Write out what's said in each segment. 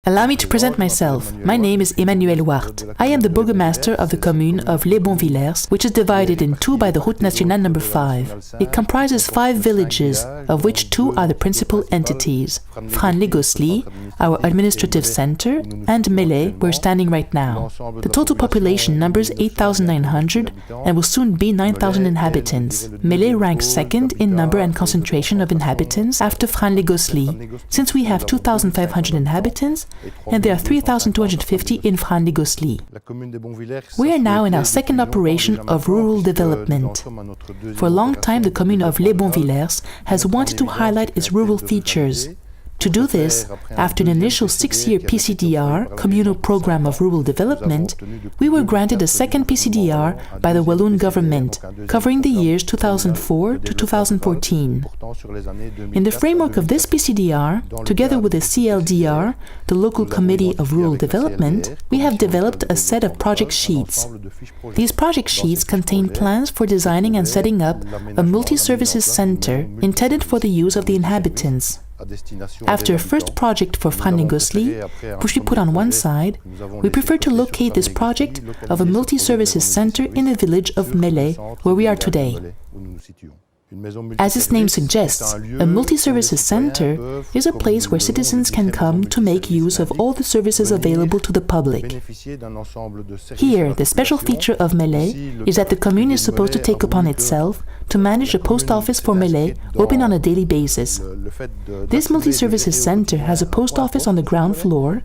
Allow me to present myself. My name is Emmanuel WART. I am the bourgmestre of the commune of Villers, which is divided in two by the Route Nationale number 5. It comprises 5 villages, of which 2 are the principal entities: Villers, our administrative center, and Mellet, where we're standing right now. The total population numbers 8,900 and will soon be 9,000 inhabitants. Mellet ranks second in number and concentration of inhabitants after Villers, since we have 2,500 inhabitants, and there are 3,250 in Villers. We are now in our second operation of rural development. For a long time, the commune of Villers has wanted to highlight its rural features. To do this, after an initial 6-year PCDR, Communal Program of Rural Development, we were granted a second PCDR by the Walloon government, covering the years 2004 to 2014. In the framework of this PCDR, together with the CLDR, the Local Committee of Rural Development, we have developed a set of project sheets. These project sheets contain plans for designing and setting up a multi-services center intended for the use of the inhabitants. After a first project for Villers, which we put on one side, we prefer to locate this project of a multi-services center in the village of Mellet, where we are today. As its name suggests, a multi-services center is a place where citizens can come to make use of all the services available to the public. Here, the special feature of Mellet is that the commune is supposed to take upon itself to manage a post office for Mellet open on a daily basis. This multi-services center has a post office on the ground floor,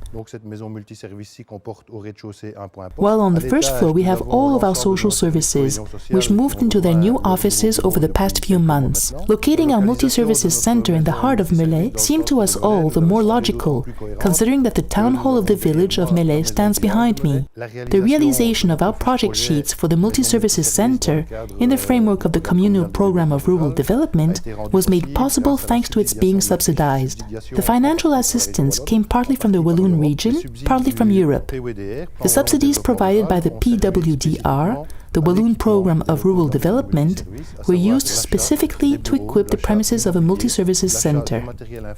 while on the first floor we have all of our social services, which moved into their new offices over the past few months. Locating our multi-services center in the heart of Mellet seemed to us all the more logical, considering that the town hall of the village of Mellet stands behind me. The realization of our project sheets for the multi-services center in the framework of the Communal Program of Rural Development was made possible thanks to its being subsidized. The financial assistance came partly from the Walloon region, partly from Europe. The subsidies provided by the PWDR, the Walloon Program of Rural Development, were used specifically to equip the premises of a multi-services center,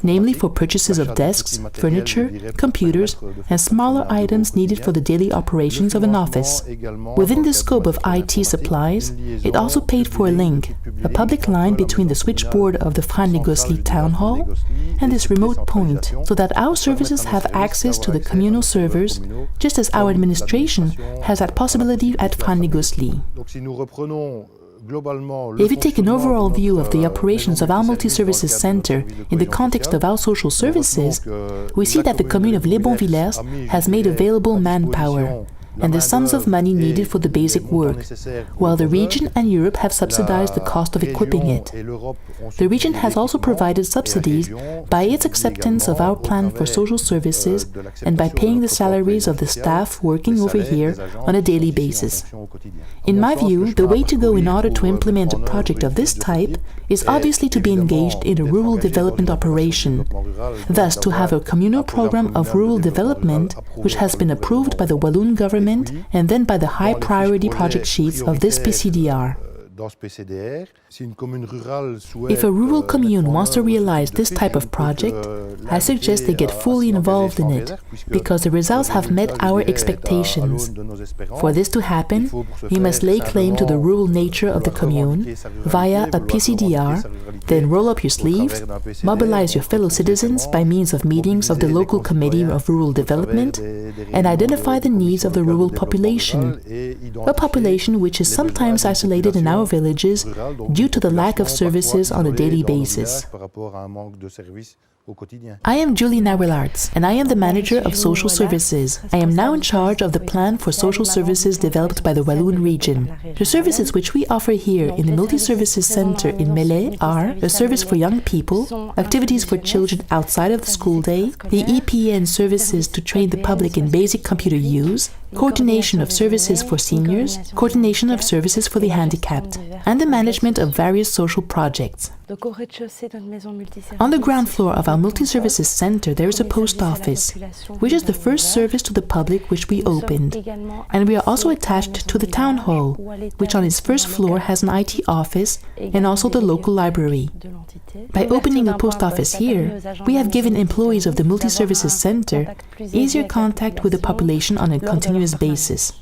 namely for purchases of desks, furniture, computers, and smaller items needed for the daily operations of an office. Within the scope of IT supplies, it also paid for a link, a public line between the switchboard of the Villers Town Hall and this remote point, so that our services have access to the communal servers, just as our administration has that possibility at Villers. If you take an overall view of the operations of our multi-services center in the context of our social services, we see that the commune of Villers has made available manpower and the sums of money needed for the basic work, while the region and Europe have subsidized the cost of equipping it. The region has also provided subsidies by its acceptance of our plan for social services and by paying the salaries of the staff working over here on a daily basis. In my view, the way to go in order to implement a project of this type is obviously to be engaged in a rural development operation, thus to have a communal program of rural development which has been approved by the Walloon government and then by the high priority project sheets of this PCDR. If a rural commune wants to realize this type of project, I suggest they get fully involved in it, because the results have met our expectations. For this to happen, we must lay claim to the rural nature of the commune via a PCDR, then roll up your sleeves, mobilize your fellow citizens by means of meetings of the Local Committee of Rural Development, and identify the needs of the rural population, a population which is sometimes isolated in our villages due to the lack of services on a daily basis. I am Julie Nawel-Arts, and I am the manager of social services. I am now in charge of the plan for social services developed by the Walloon region. The services which we offer here in the multi-services center in Mellet are a service for young people, activities for children outside of the school day, the EPN services to train the public in basic computer use, coordination of services for seniors, coordination of services for the handicapped, and the management of various social projects. On the ground floor of our multi-services center there is a post office, which is the first service to the public which we opened, and we are also attached to the town hall, which on its first floor has an IT office and also the local library. By opening a post office here, we have given employees of the multi-services center easier contact with the population on a continuous basis.